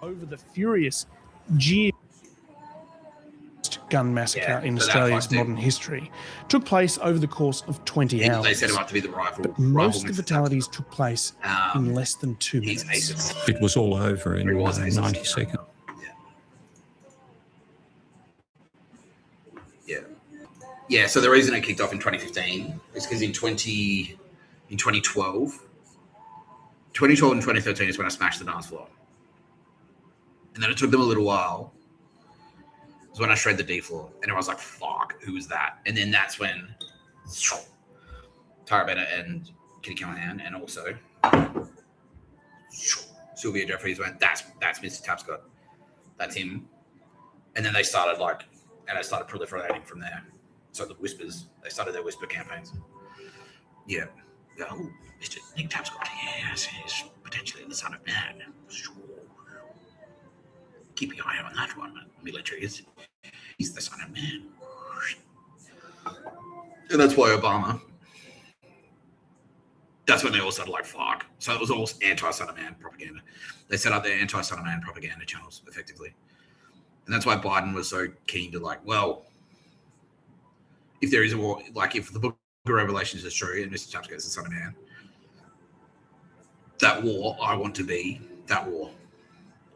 Over the furious gun massacre in Australia's modern history took place over the course of 20 hours. They set him up to be the rival. But most of the fatalities took place in less than 2 minutes. It was all over in 90 seconds. Yeah, so the reason it kicked off in 2015 is because in 2012 and 2013 is when I smashed the dance floor. And then it took them a little while. It was when I shred the D floor. And I was like, fuck, who was that? And then that's when Tara Bennett and Kitty Callahan and also Sylvia Jeffries went, that's Mr. Tapscott. That's him. And then they started and it started proliferating from there. So the whispers, they started their whisper campaigns. Yeah. Oh, Mr. Nick Tapscott, yes, he's potentially the son of man. Sure. Keep your eye on that one, military. He's the son of man. And that's why Obama, that's when they all started fuck. So it was all anti-son of man propaganda. They set up their anti-son of man propaganda channels, effectively. And that's why Biden was so keen to well, if there is a war, if the book of Revelations is true and Mr. Tapscott is the son of man, that war, I want to be that war.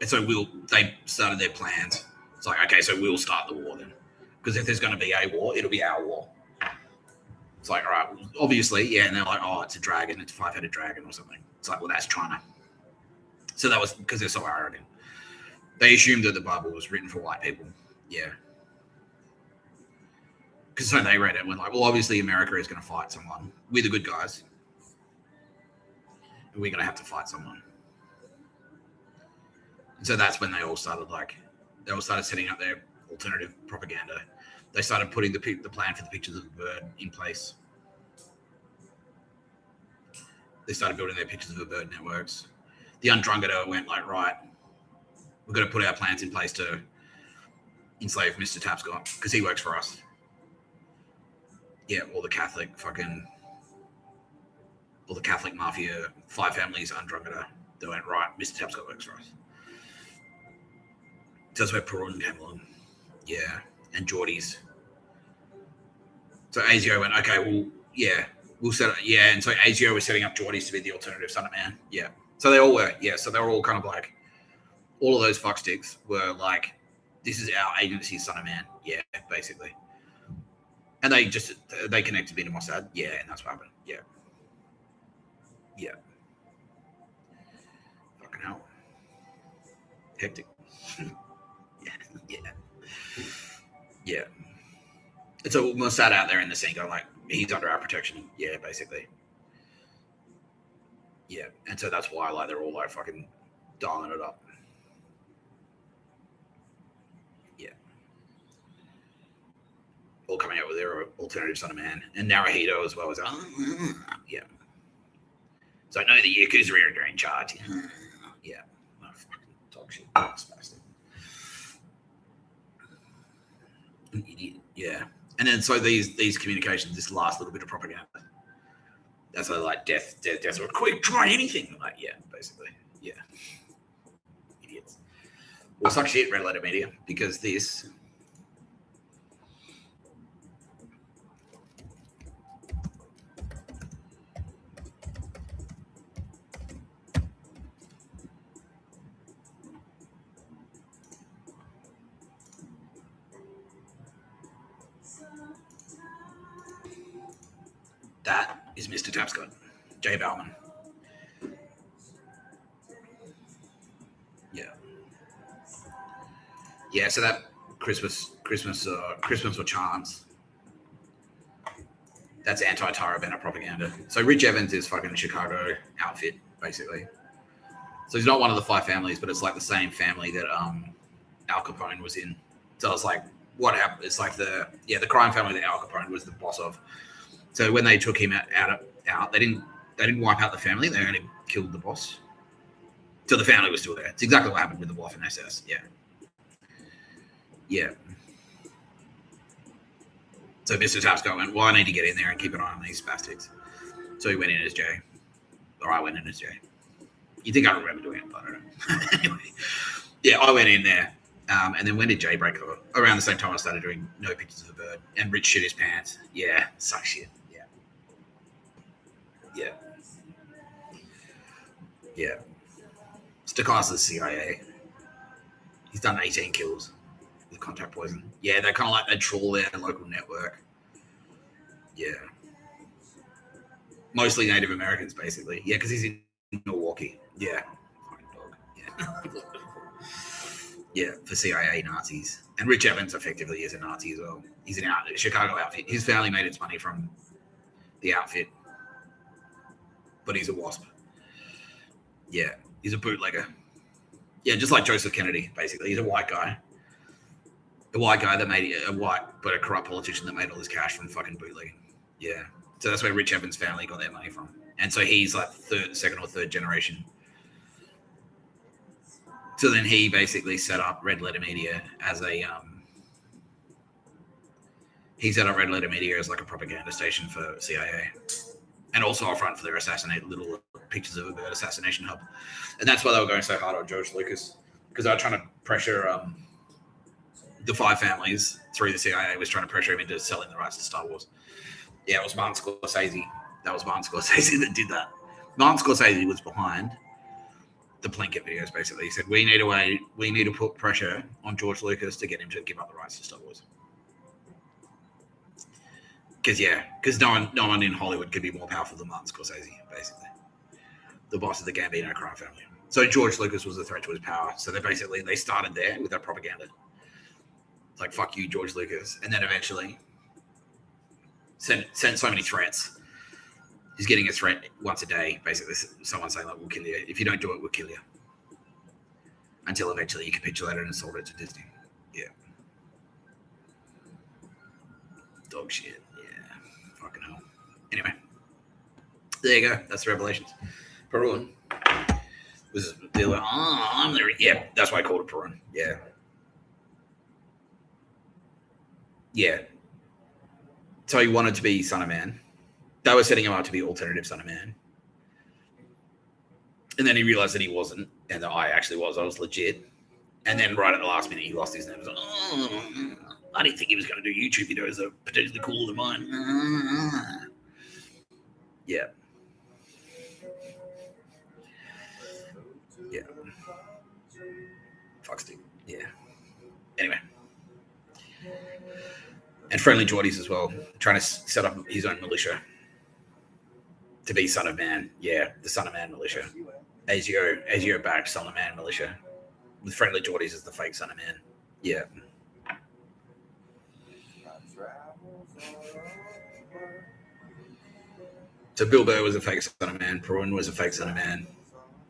And so they started their plans. It's okay, so we'll start the war then. Because if there's going to be a war, it'll be our war. It's all right, obviously, yeah. And they're it's a dragon, it's a 5-headed dragon or something. It's well, that's China. So that was because they're so arrogant. They assumed that the Bible was written for white people. Yeah. because so they read it and went like, well, obviously America is going to fight someone. We're the good guys. And we're going to have to fight someone. And so that's when they all started setting up their alternative propaganda. They started putting the plan for the pictures of the bird in place. They started building their pictures of the bird networks. The Undrungader went like, right, we're going to put our plans in place to enslave Mr. Tapscott because he works for us. Yeah, all the Catholic mafia, 5 families, Undrungader. They went, right, Mr. Tapscott works for us. So that's where Perun came along. Yeah, and Geordies. So ASIO went, okay, well, yeah, we'll set it. Yeah, and so ASIO was setting up Geordies to be the alternative Son of Man. Yeah. So they all were. Yeah, so they were all kind of like, all of those fucksticks were like, this is our agency, Son of Man. Yeah, basically. And they connected me to Mossad. Yeah, and that's what happened. Yeah. Yeah. Fucking hell. Hectic. Yeah. It's a Mossad out there in the scene going like, he's under our protection. Yeah, basically. Yeah. And so that's why like they're all like fucking dialing it up. Yeah. All coming out with their alternative Son of Man. And Naruhito as well as yeah. So I know the Yakuza are in charge. Yeah. Oh, fucking dog shit. Spastic. An idiot. Yeah. And then so these communications, this last little bit of propaganda. That's like death, or quick, try anything. Like, yeah, basically. Yeah. Idiots. Well, suck shit, Red Letter Media, because this that is Mr. Tapscott, Jay Bauman. Yeah. Yeah, so that Christmas or Chance, that's anti-Tara Bennett propaganda. So Rich Evans is fucking Chicago outfit, basically. So he's not one of the 5 families, but it's like the same family that Al Capone was in. So it's like, what happened? It's like the crime family that Al Capone was the boss of. So when they took him out, they didn't wipe out the family. They only killed the boss. So the family was still there. It's exactly what happened with the Waffen SS. Yeah. Yeah. So Mr. Tapscott went, well, I need to get in there and keep an eye on these spastics. So he went in as Jay. Or I went in as Jay. You think I remember doing it, but I don't know. Anyway. Yeah, I went in there. And then when did Jay break over? Around the same time I started doing No Pictures of a Bird. And Rich shit his pants. Yeah, suck shit. Yeah. Yeah. Yeah. Stokas's CIA. He's done 18 kills with contact poison. Yeah, they kind of like, they troll their local network. Yeah. Mostly Native Americans, basically. Yeah, because he's in Milwaukee. Yeah. Fucking dog. Yeah. Yeah, for CIA Nazis. And Rich Evans effectively is a Nazi as well. He's an Chicago outfit. His family made its money from the outfit. But he's a WASP. Yeah, he's a bootlegger. Yeah, just like Joseph Kennedy, basically. He's a white guy. A white guy that made a corrupt politician that made all his cash from fucking bootlegging. Yeah. So that's where Rich Evans' family got their money from. And so he's like second or third generation. So then he basically set up Red Letter Media as like a propaganda station for CIA. And also a front for their little pictures of a bird assassination hub. And that's why they were going so hard on George Lucas. Because they were trying to pressure the 5 families through the CIA was trying to pressure him into selling the rights to Star Wars. Yeah, it was Martin Scorsese. That was Martin Scorsese that did that. Martin Scorsese was behind the Plinkett videos, basically. He said, we need to put pressure on George Lucas to get him to give up the rights to Star Wars. Because no one in Hollywood could be more powerful than Martin Scorsese, basically. The boss of the Gambino crime family. So George Lucas was a threat to his power. So they started there with that propaganda. It's like, fuck you, George Lucas. And then eventually sent so many threats. He's getting a threat once a day, basically. Someone saying, like, we'll kill you. If you don't do it, we'll kill you. Until eventually he capitulated and sold it to Disney. Yeah. Dog shit. Yeah. Fucking hell. Anyway. There you go. That's the revelations. Perun was they're like, I'm there. Yeah, that's why I called it Perun. Yeah. Yeah. So he wanted to be Son of Man. They were setting him up to be alternative Son of Man. And then he realized that he wasn't, and that I actually was. I was legit. And then right at the last minute, he lost his name. He was like, I didn't think he was going to do YouTube videos that were potentially cooler than mine. Yeah. Yeah. Fuck Steve. Yeah. Anyway. And Friendly Geordies as well, trying to set up his own militia to be Son of Man. Yeah, the Son of Man militia. ASIO backed Son of Man militia. With Friendly Geordies as the fake Son of Man. Yeah. So Bill Burr was a fake Son of Man. Perun was a fake Son of Man.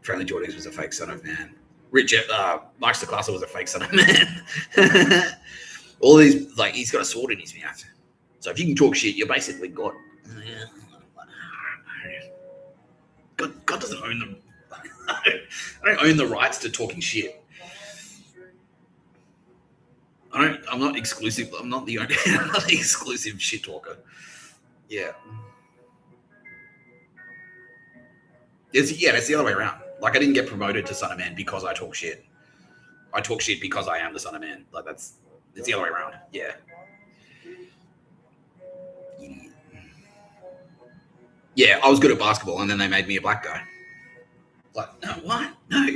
Friendly Geordies was a fake Son of Man. Mike Stacklasa was a fake Son of Man. All these, like, he's got a sword in his mouth. So if you can talk shit, you're basically God. God doesn't own them. I don't own the rights to talking shit. I'm not exclusive. I'm not the only. I'm not the exclusive shit talker. Yeah. That's the other way around. Like, I didn't get promoted to Son of Man because I talk shit. I talk shit because I am the Son of Man. Like, it's the other way around. Yeah. Yeah, I was good at basketball, and then they made me a black guy. Like, no, what? No.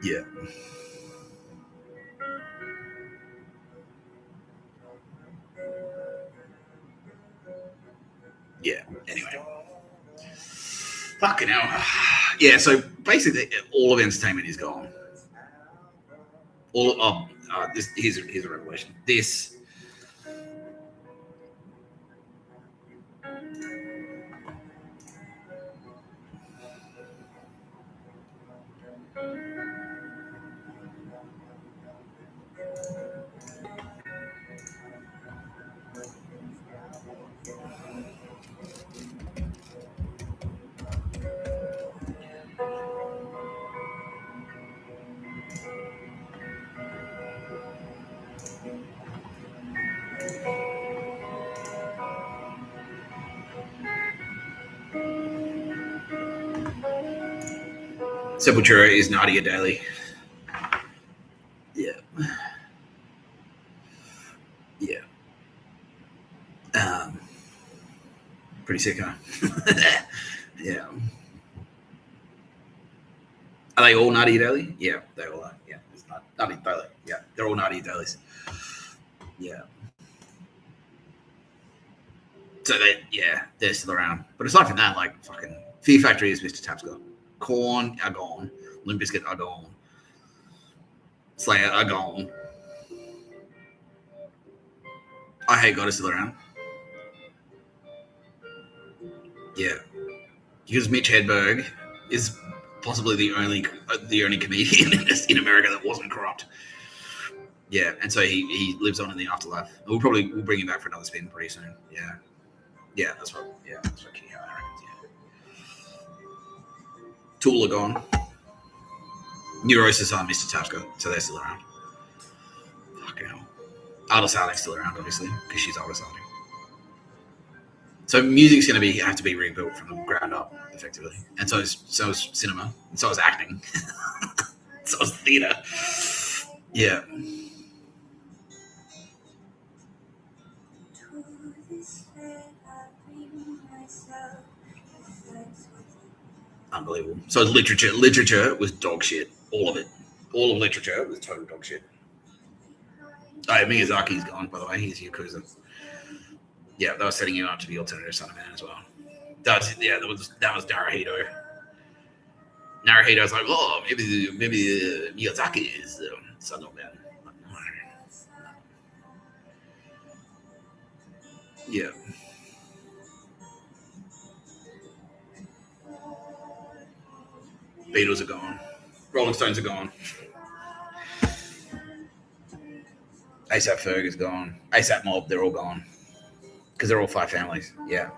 Yeah. Yeah. Anyway. Fucking hell. Yeah, so basically all of entertainment is gone. Here's a revelation. This Sepultura is Nadia Daly. Yeah. Yeah. Pretty sick, huh? Yeah. Are they all Nadia Daly? Yeah, they all are. Yeah, it's not Nadia Daly. Yeah, they're all Nadia Dalys. Yeah. So they're still around. But aside from that, like, fucking Fear Factory is Mr. Tapscott. Korn are gone. Limp Bizkit are gone. Slayer are gone. I Hate God is still around. Yeah. Because Mitch Hedberg is possibly the only comedian in America that wasn't corrupt. Yeah, and so he lives on in the afterlife. We'll bring him back for another spin pretty soon. Yeah. Yeah, that's what King Howard reckons, yeah. Tool are gone. Neurosis are Mr. Tapscott, so they're still around. Fucking hell. Aldous Harding's still around, obviously, because she's Aldous Harding. So music's going to have to be rebuilt from the ground up, effectively. And so is cinema, and so is acting, so is theatre. Yeah. Unbelievable. So is literature. Literature was dog shit. All of it. All of literature was total dog shit. Oh, Miyazaki's gone, by the way. He's Yakuza. Yeah, they were setting him up to be alternative Son of Man as well. That was Naruhito. Naruhito's like, oh, maybe Miyazaki is son of man. Yeah. Beatles are gone. Rolling Stones are gone. ASAP Ferg is gone. ASAP Mob, they're all gone. Because they're all 5 families. Yeah.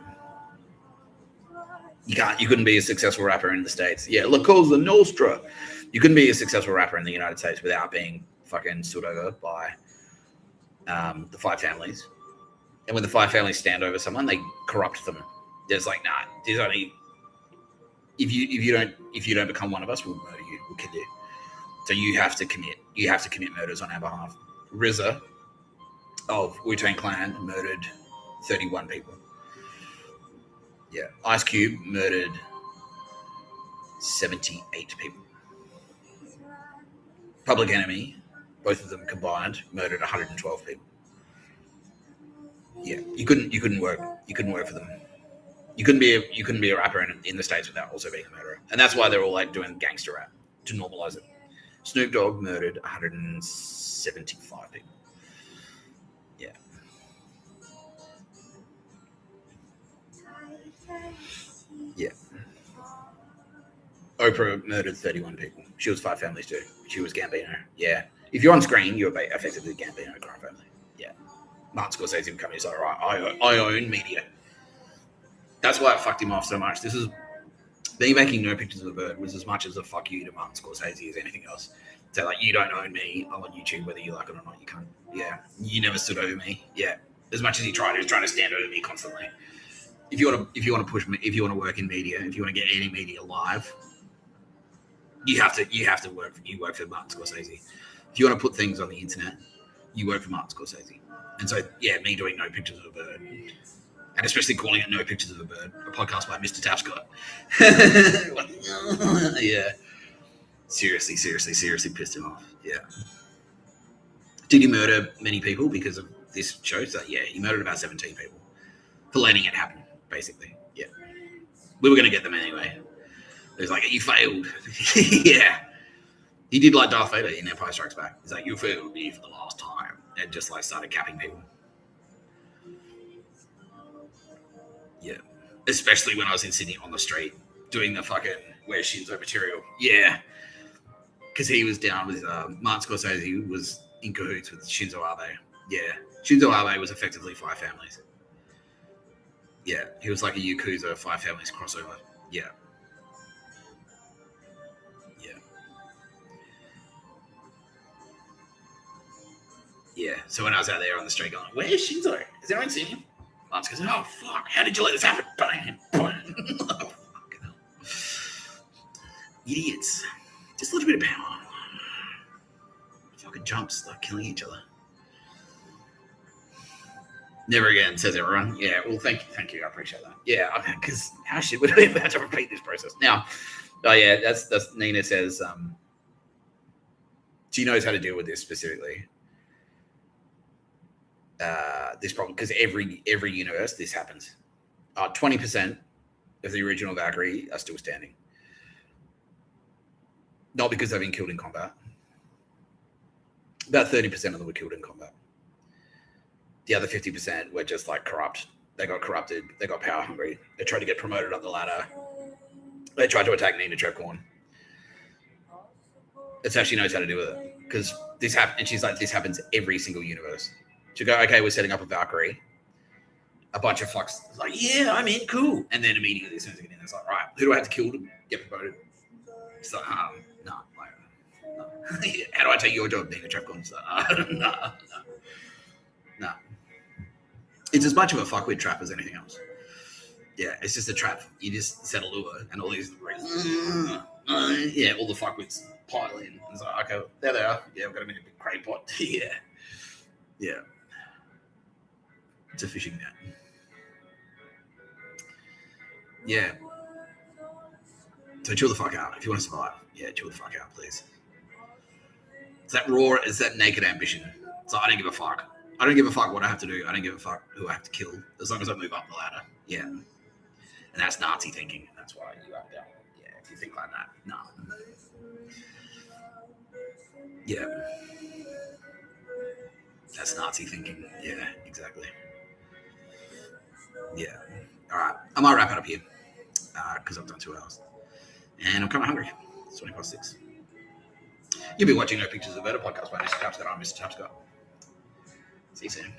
You couldn't be a successful rapper in the States. Yeah, La Cosa Nostra. You couldn't be a successful rapper in the United States without being fucking stood over by the 5 families. And when the 5 families stand over someone, they corrupt them. There's like, nah, there's only if you don't become one of us, we'll murder you, we'll kill you. So you have to commit murders on our behalf. RZA of Wu-Tang Clan murdered 31 people. Yeah, Ice Cube murdered 78 people. Public Enemy, both of them combined, murdered 112 people. Yeah, you couldn't work for them. You couldn't be a rapper in the States without also being a murderer, and that's why they're all like doing gangster rap to normalize it. Snoop Dogg murdered 175 people. Yeah. Yeah. Oprah murdered 31 people. She was 5 families too. She was Gambino. Yeah. If you're on screen, you're effectively Gambino crime family. Yeah. Martin Scorsese would come and he's like, right, I own media. That's why it fucked him off so much. This is me making No Pictures of a Bird was as much as a fuck you to Martin Scorsese as anything else. So like, you don't own me. I'm on YouTube, whether you like it or not. You can't. Yeah. You never stood over me. Yeah. As much as he was trying to stand over me constantly. If you want to push me, if you want to work in media, if you want to get any media live, you have to work for Martin Scorsese. If you want to put things on the internet, you work for Martin Scorsese. And so yeah, me doing No Pictures of a Bird, and especially calling it No Pictures of a Bird, a podcast by Mr. Tapscott. Yeah. Seriously pissed him off. Yeah. Did he murder many people because of this show? So yeah, he murdered about 17 people for letting it happen, basically. Yeah. We were going to get them anyway. It was like, you failed. Yeah. He did like Darth Vader in Empire Strikes Back. He's like, you failed me for the last time. And just like started capping people. Yeah. Especially when I was in Sydney on the street doing the fucking Where's Shinzo material. Yeah. Because he was down with Martin Scorsese was in cahoots with Shinzo Abe. Yeah. Shinzo Abe was effectively 5 families. Yeah. He was like a Yakuza 5 families crossover. Yeah. Yeah. Yeah. So when I was out there on the street going, where's Shinzo? Has anyone seen him? Martin goes, oh, fuck. How did you let this happen? Bang. Oh, fucking hell. Idiots. Just a little bit of power. Fucking jumps, like killing each other. Never again, says everyone. Yeah, well, thank you. I appreciate that. Yeah, because how shit would I ever have to repeat this process? Now, oh yeah, that's Nina says she knows how to deal with this specifically. This problem, because every universe this happens. 20% of the original Valkyrie are still standing. Not because they've been killed in combat. About 30% of them were killed in combat. The other 50% were just like corrupt. They got corrupted. They got power hungry. They tried to get promoted up the ladder. They tried to attack Nina Trepcorn. That's how she knows how to deal with it. Because this happens, and she's like, this happens every single universe. She'll go, okay, we're setting up a Valkyrie. A bunch of fucks like, yeah, I'm in, cool. And then immediately as soon as they get in, it's like, right, who do I have to kill to get promoted? It's like, no. How do I take your job being a trap con? No. It's as much of a fuckwit trap as anything else. Yeah, it's just a trap. You just set a lure and all these yeah, all the fuckwits pile in. It's like, okay, there they are. Yeah, I've got them in a big crate pot. Yeah. It's a fishing net. Yeah. So chill the fuck out. If you want to survive, yeah, chill the fuck out, please. It's that raw, it's that naked ambition. So I don't give a fuck. I don't give a fuck what I have to do. I don't give a fuck who I have to kill, as long as I move up the ladder. Yeah. And that's Nazi thinking. That's why you act out. Yeah, if you think like that, no. Yeah. That's Nazi thinking. Yeah, exactly. Yeah. All right. I might wrap it up here because I've done 2 hours. And I'm kind of hungry. It's 6:20. You'll be watching No Pictures of Murder podcast by Mr. Tapscott. I'm Mr. Tapscott. See you soon.